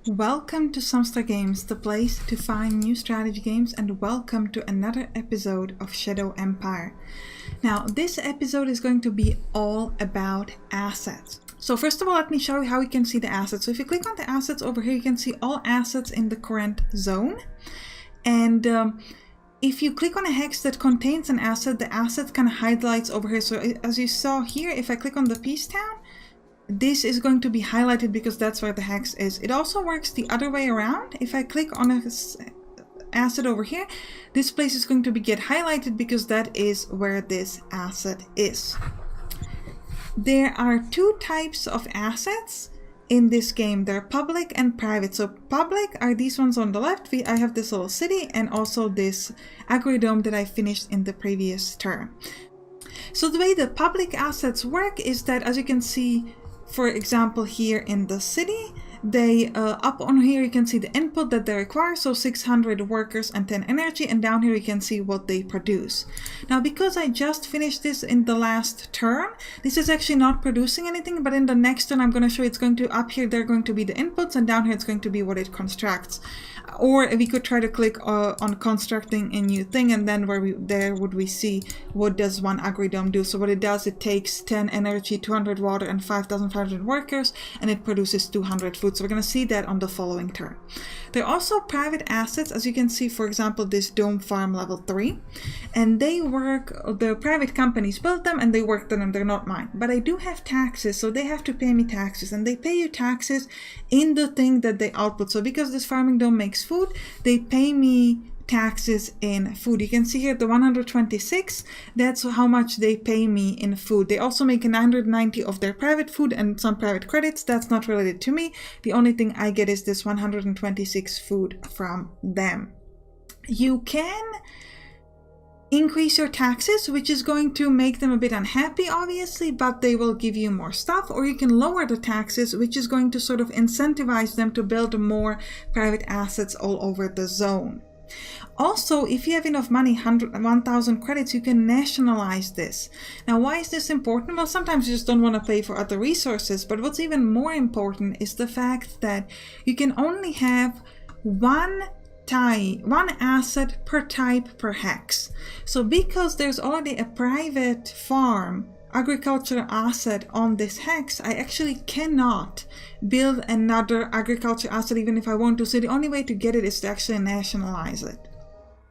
Welcome to Sampstra Games, the place to find new strategy games, and welcome to another episode of Shadow Empire. Now, this episode is going to be all about assets. So first of all, let me show you how you can see the assets. So if you click on the assets over here, you can see all assets in the current zone. And if you click on a hex that contains an asset, the asset kind of highlights over here. So as you saw here, if I click on the Peace Town, this is going to be highlighted because that's where the hex is. It also works the other way around. If I click on an asset over here, this place is going to get highlighted because that is where this asset is. There are two types of assets in this game. They're public and private. So public are these ones on the left. I have this little city and also this agri-dome that I finished in the previous turn. So the way the public assets work is that, as you can see, for example, here in the city, they up on here you can see the input that they require, so 600 workers and 10 energy, and down here you can see what they produce. Now, because I just finished this in the last turn, this is actually not producing anything, but in the next turn I'm going to show you it's going to, up here they're going to be the inputs, and down here it's going to be what it constructs. Or we could try to click on constructing a new thing, and then would we see what does one agri-dome do. So what it does, it takes 10 energy, 200 water, and 5,500 workers, and it produces 200 food. So we're going to see that on the following turn. There are also private assets, as you can see, for example, this dome farm level 3, and they work, the private companies built them and they work them, they're not mine. But I do have taxes, so they have to pay me taxes, and they pay you taxes in the thing that they output. So because this farming dome makes food, they pay me taxes in food. You can see here the 126, that's how much they pay me in food. They also make 990 of their private food and some private credits. That's not related to me. The only thing I get is this 126 food from them. You can increase your taxes, which is going to make them a bit unhappy, obviously, but they will give you more stuff. Or you can lower the taxes, which is going to sort of incentivize them to build more private assets all over the zone. Also, if you have enough money, 1,000 credits, you can nationalize this. Now, why is this important? Well, sometimes you just don't want to pay for other resources, but what's even more important is the fact that you can only have one asset per type per hex. So because there's already a private farm agriculture asset on this hex, I actually cannot build another agriculture asset even if I want to. So the only way to get it is to actually nationalize it.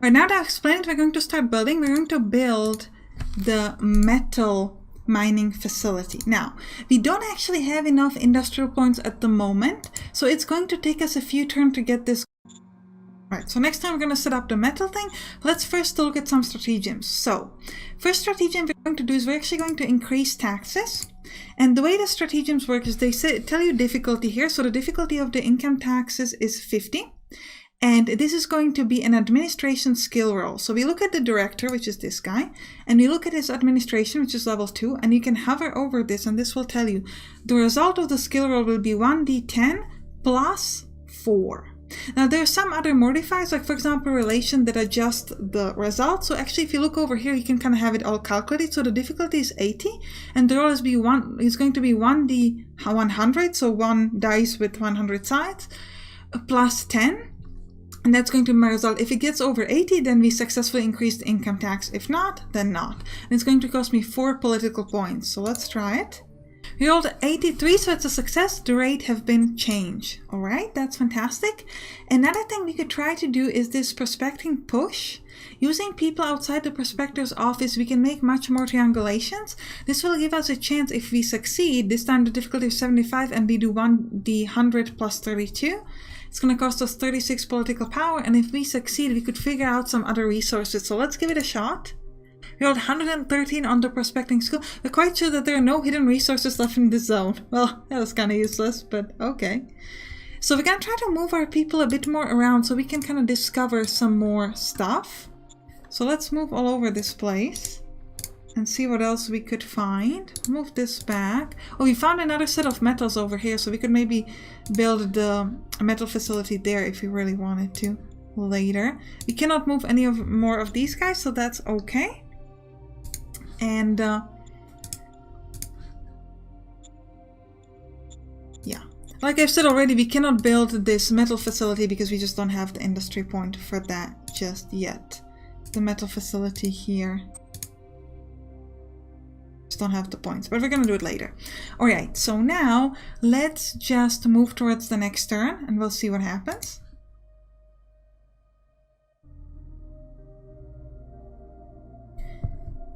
Right, now that I've explained it, we're going to start building. We're going to build the metal mining facility. Now, we don't actually have enough industrial points at the moment, so it's going to take us a few turns to get this. Right, so next time we're going to set up the metal thing. Let's first look at some stratagems. So, first stratagem we're going to do is we're actually going to increase taxes. And the way the stratagems work is they tell you difficulty here. So the difficulty of the income taxes is 50. And this is going to be an administration skill roll. So we look at the director, which is this guy, and we look at his administration, which is level 2, and you can hover over this, and this will tell you the result of the skill roll will be 1d10 plus 4. Now there are some other modifiers, like for example relation, that adjust the result. So actually if you look over here, you can kind of have it all calculated. So the difficulty is 80, and the roll is going to be 1d100, so 1 dice with 100 sides, plus 10. And that's going to be my result. If it gets over 80, then we successfully increase the income tax. If not, then not. And it's going to cost me 4 political points. So let's try it. We rolled 83, so it's a success. The rate have been changed. All right, that's fantastic. Another thing we could try to do is this prospecting push. Using people outside the prospector's office, we can make much more triangulations. This will give us a chance, if we succeed, this time the difficulty is 75 and we do 1d100 plus 32. It's going to cost us 36 political power, and if we succeed, we could figure out some other resources. So let's give it a shot. We rolled 113 on the prospecting skill. We're quite sure that there are no hidden resources left in this zone. Well, that was kind of useless, but okay. So we're going to try to move our people a bit more around so we can kind of discover some more stuff. So let's move all over this place and see what else we could find. Move this back. Oh, we found another set of metals over here, so we could maybe build the metal facility there if we really wanted to later. We cannot move any more of these guys, so that's okay. And yeah, Like I've said already, we cannot build this metal facility because we just don't have the industry point for that just yet. The metal facility here. Just don't have the points, but we're gonna do it later. Alright, so now let's just move towards the next turn and we'll see what happens.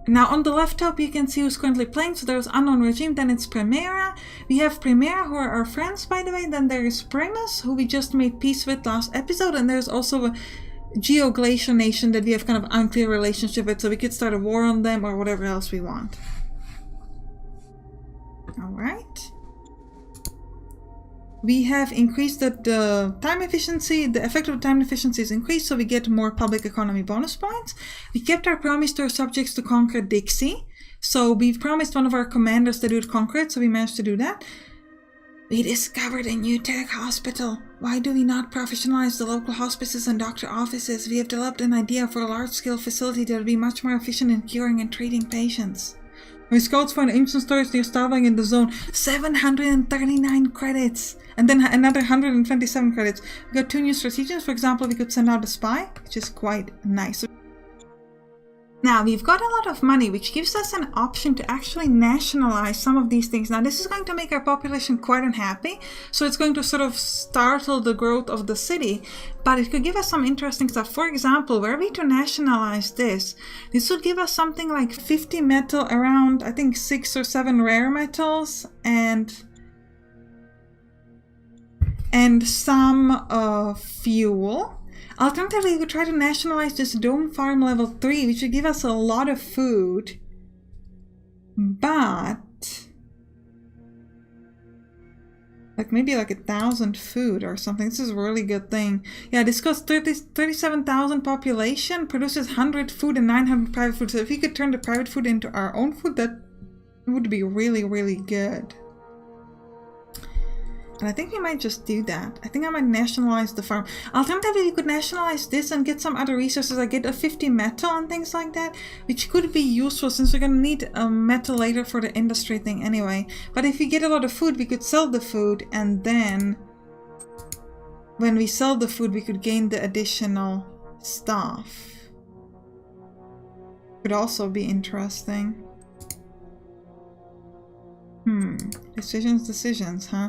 Now on the left top you can see who's currently playing. So there's Unknown Regime, then it's Primera. We have Primera, who are our friends, by the way. Then there is Primus, who we just made peace with last episode. And there's also a Geoglacial Nation that we have kind of unclear relationship with, so we could start a war on them or whatever else we want. Alright. We have increased the time efficiency, the effective time efficiency is increased, so we get more public economy bonus points. We kept our promise to our subjects to conquer Dixie. So we've promised one of our commanders that we would conquer it, so we managed to do that. We discovered a new tech hospital. Why do we not professionalize the local hospices and doctor offices? We have developed an idea for a large-scale facility that would be much more efficient in curing and treating patients. My scouts found ancient storage near Starving in the zone. 739 credits. And then another 127 credits. We got 2 new strategians. For example, we could send out a spy, which is quite nice. Now, we've got a lot of money, which gives us an option to actually nationalize some of these things. Now, this is going to make our population quite unhappy, so it's going to sort of startle the growth of the city, but it could give us some interesting stuff. For example, were we to nationalize this would give us something like 50 metal, around, I think, 6 or 7 rare metals, and some fuel. Alternatively, we could try to nationalize this dome farm level 3, which would give us a lot of food. But like maybe like 1,000 food or something. This is a really good thing. Yeah, this costs 37,000 population, produces 100 food and 900 private food. So if we could turn the private food into our own food, that would be really, really good. And I think we might just do that. I think I might nationalize the farm. Alternatively, we could nationalize this and get some other resources. I get a 50 metal and things like that, which could be useful since we're going to need metal later for the industry thing anyway. But if we get a lot of food, we could sell the food, and then when we sell the food, we could gain the additional stuff. Could also be interesting. Decisions, huh?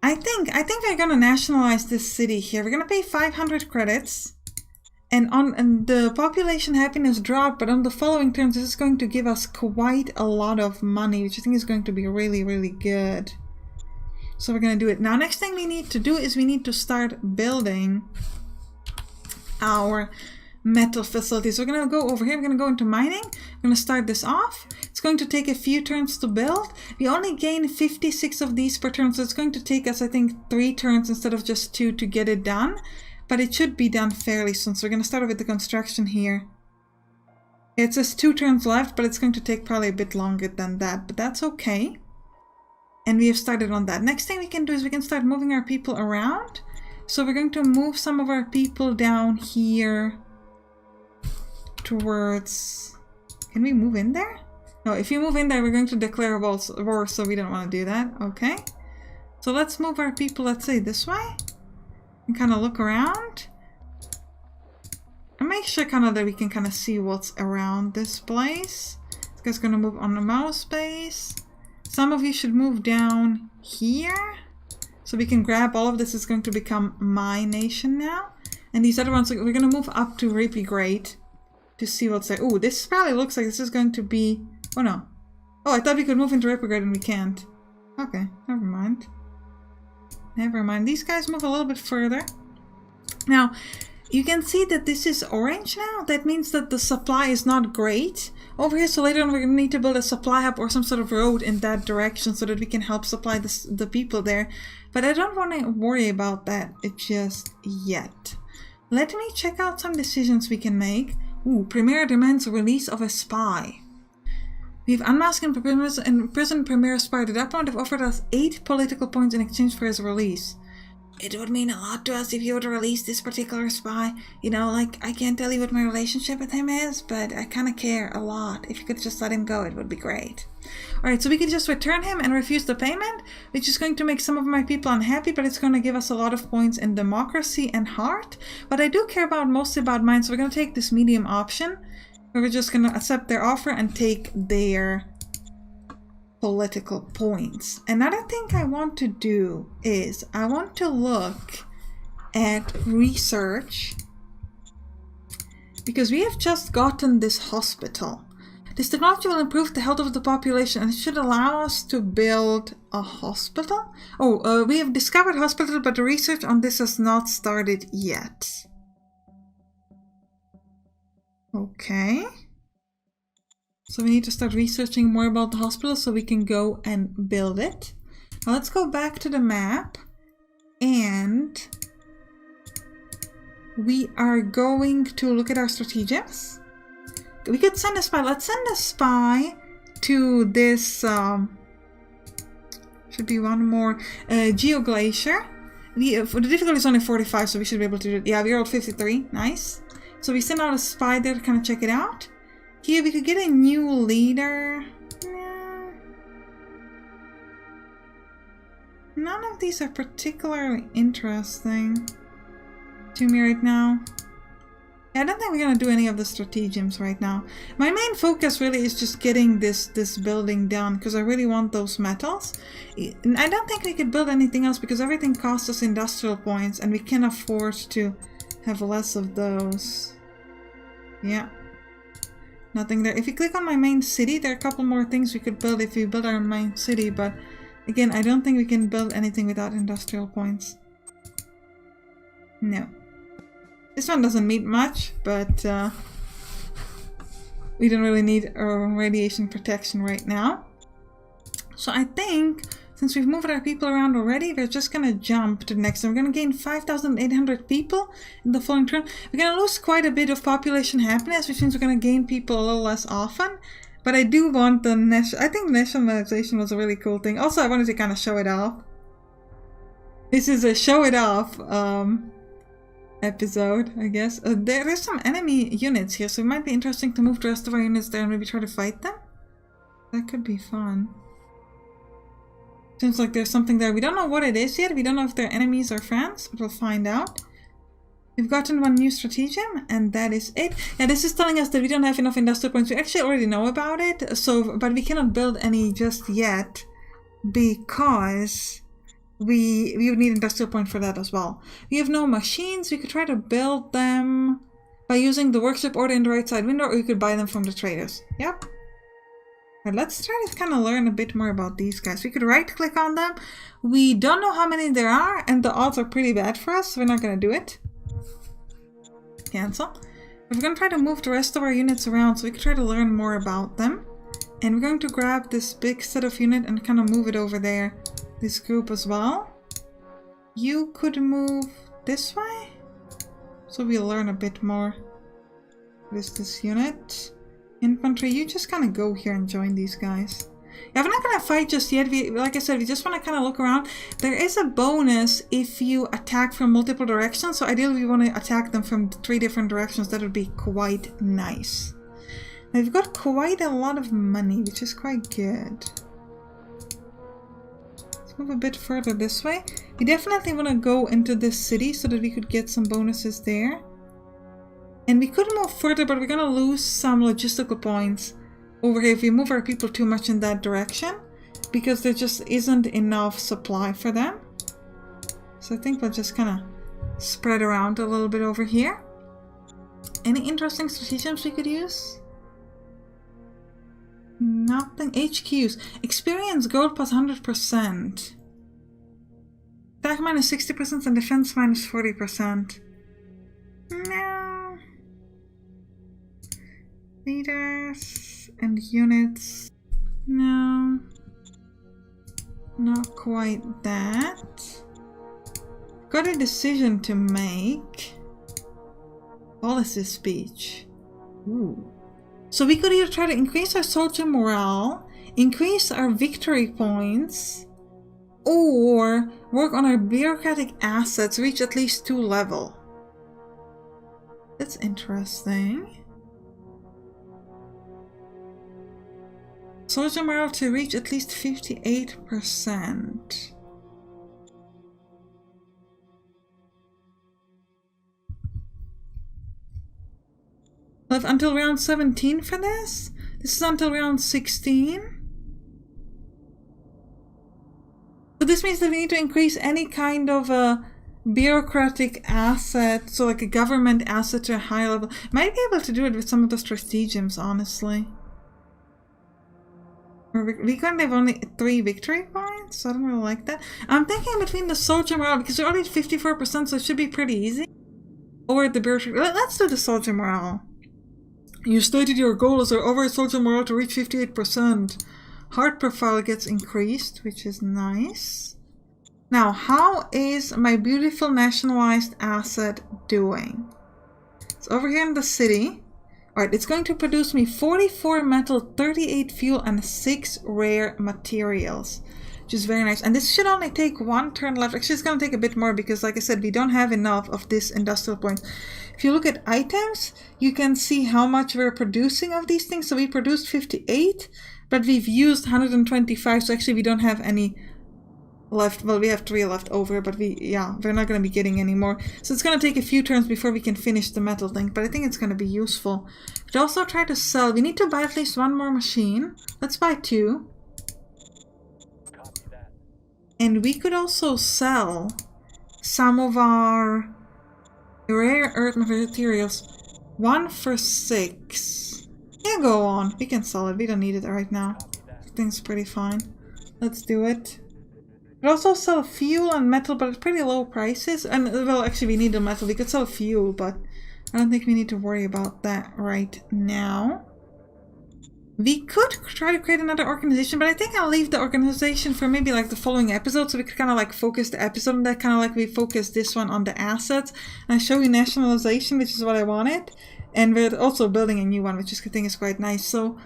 I think we're gonna nationalize this city here. We're gonna pay 500 credits, and the population happiness dropped, but on the following turns this is going to give us quite a lot of money, which I think is going to be really, really good. So we're gonna do it. Now, next thing we need to do is we need to start building our metal facilities. We're gonna go over here, we're gonna go into mining, we're gonna start this off. It's going to take a few turns to build. We only gain 56 of these per turn, so it's going to take us, I think, 3 turns instead of just 2 to get it done. But it should be done fairly soon, so we're gonna start with the construction here. It says 2 turns left, but it's going to take probably a bit longer than that, but that's okay. And we have started on that. Next thing we can do is we can start moving our people around. So we're going to move some of our people down here towards... Can we move in there? No, if you move in there, we're going to declare a war, so we don't want to do that. Okay. So let's move our people, let's say, this way. And kind of look around. And make sure kind of that we can kind of see what's around this place. This guy's going to move on the mouse base. Some of you should move down here. So we can grab all of this. It's going to become my nation now. And these other ones, we're going to move up to Repigrade to see what's there. Oh, this probably looks like this is going to be... Oh no. Oh, I thought we could move into Repigrade and we can't. Okay, never mind. Never mind. These guys move a little bit further. Now, you can see that this is orange now. That means that the supply is not great over here. So later on we're going to need to build a supply hub or some sort of road in that direction so that we can help supply the people there. But I don't want to worry about that just yet. Let me check out some decisions we can make. Ooh, Premier demands release of a spy. We've unmasked and imprisoned Premier Spy. The Dark One have offered us 8 political points in exchange for his release. it would mean a lot to us if you would release this particular spy. You know, like, I can't tell you what my relationship with him is, but I kind of care a lot. If you could just let him go, it would be great. Alright, so we could just return him and refuse the payment, which is going to make some of my people unhappy, but it's going to give us a lot of points in democracy and heart. But I do care mostly about mine, so we're going to take this medium option. We're just going to accept their offer and take their political points. Another thing I want to do is I want to look at research, because we have just gotten this hospital. This technology will improve the health of the population and it should allow us to build a hospital. We have discovered hospital, but the research on this has not started yet. Okay. So we need to start researching more about the hospital so we can go and build it. Now let's go back to the map and we are going to look at our stratagems. We could send a spy. Let's send a spy to this, should be one more, Geoglacier. The difficulty is only 45, so we should be able to do it. Yeah, we rolled 53. Nice. So we send out a spy there to kind of check it out. Here, we could get a new leader. No. None of these are particularly interesting to me right now. Yeah, I don't think we're going to do any of the stratagems right now. My main focus really is just getting this building done, because I really want those metals. And I don't think we could build anything else, because everything costs us industrial points, and we can afford to have less of those. Yeah. Nothing there. If you click on my main city, there are a couple more things we could build if we build our main city, but again, I don't think we can build anything without industrial points. No. This one doesn't need much, but we don't really need radiation protection right now. So I think, since we've moved our people around already, we're just going to jump to the next one. We're going to gain 5,800 people in the following turn. We're going to lose quite a bit of population happiness, which means we're going to gain people a little less often. But I do want the I think nationalization was a really cool thing. Also, I wanted to kind of show it off. This is a show it off episode, I guess. There's some enemy units here, so it might be interesting to move the rest of our units there and maybe try to fight them. That could be fun. Seems like there's something there. We don't know what it is yet. We don't know if they're enemies or friends, but we'll find out. We've gotten one new stratagem, and that is it. Yeah, this is telling us that we don't have enough industrial points. We actually already know about it, so but we cannot build any just yet because we would need industrial point for that as well. We have no machines. We could try to build them by using the workshop order in the right side window, or you could buy them from the traders. Yep. Right, let's try to kind of learn a bit more about these guys. We could right click on them. We don't know how many there are, and the odds are pretty bad for us, so we're not going to do it. Cancel. But we're going to try to move the rest of our units around so we can try to learn more about them. And we're going to grab this big set of unit and kind of move it over there. This group as well. You could move this way. So we'll learn a bit more. What is this unit? Infantry, you just kind of go here and join these guys. Yeah, we're not going to fight just yet. Like I said, we just want to kind of look around. There is a bonus if you attack from multiple directions. So ideally we want to attack them from 3 different directions. That would be quite nice. Now we've got quite a lot of money, which is quite good. Let's move a bit further this way. We definitely want to go into this city so that we could get some bonuses there. And we could move further, but we're going to lose some logistical points over here if we move our people too much in that direction, because there just isn't enough supply for them. So I think we'll just kind of spread around a little bit over here. Any interesting stratagems we could use? Nothing. HQs. Experience gold plus 100%. Attack minus 60% and defense minus 40%. No. Leaders and units. No. Not quite that. Got a decision to make. Policy speech. Ooh. So we could either try to increase our soldier morale, increase our victory points, or work on our bureaucratic assets, reach at least 2 level. That's interesting. Soldier morale to reach at least 58%. Live until round 17 for this? This is until round 16? So this means that we need to increase any kind of a bureaucratic asset, so like a government asset to a high level. Might be able to do it with some of the strategems, honestly. We currently have only 3 victory points, so I don't really like that. I'm thinking between the soldier morale, because we're already at 54%, so it should be pretty easy. Or the bureaucratic. Let's do the soldier morale. You stated your goal is our overall soldier morale to reach 58%. Heart profile gets increased, which is nice. Now, how is my beautiful nationalized asset doing? It's over here in the city. Alright, it's going to produce me 44 metal, 38 fuel, and 6 rare materials. Which is very nice. And this should only take 1 turn left. Actually, it's going to take a bit more because, like I said, we don't have enough of this industrial point. If you look at items, you can see how much we're producing of these things. So we produced 58, but we've used 125. So actually, we don't have any left. Well, we have 3 left over, but we're not going to be getting any more. So it's going to take a few turns before we can finish the metal thing, but I think it's going to be useful. But also try to sell. We need to buy at least 1 more machine. Let's buy 2. And we could also sell some of our rare earth materials. 1 for 6. Yeah, go on. We can sell it. We don't need it right now. I think it's pretty fine. Let's do it. We also sell fuel and metal, but at pretty low prices. And, well, actually we need the metal. We could sell fuel, but I don't think we need to worry about that right now. We could try to create another organization, but I think I'll leave the organization for maybe like the following episode, so we could kind of like focus the episode on that, kind of like we focus this one on the assets. And I show you nationalization, which is what I wanted, and we're also building a new one, which I think is quite nice. So,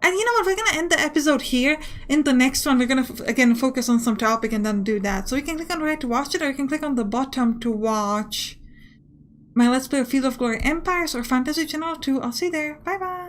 and you know what, we're gonna end the episode here. In the next one, we're gonna again focus on some topic and then do that. So you can click on the right to watch it, or you can click on the bottom to watch my Let's Play of Field of Glory Empires or Fantasy Channel 2. I'll see you there. Bye bye!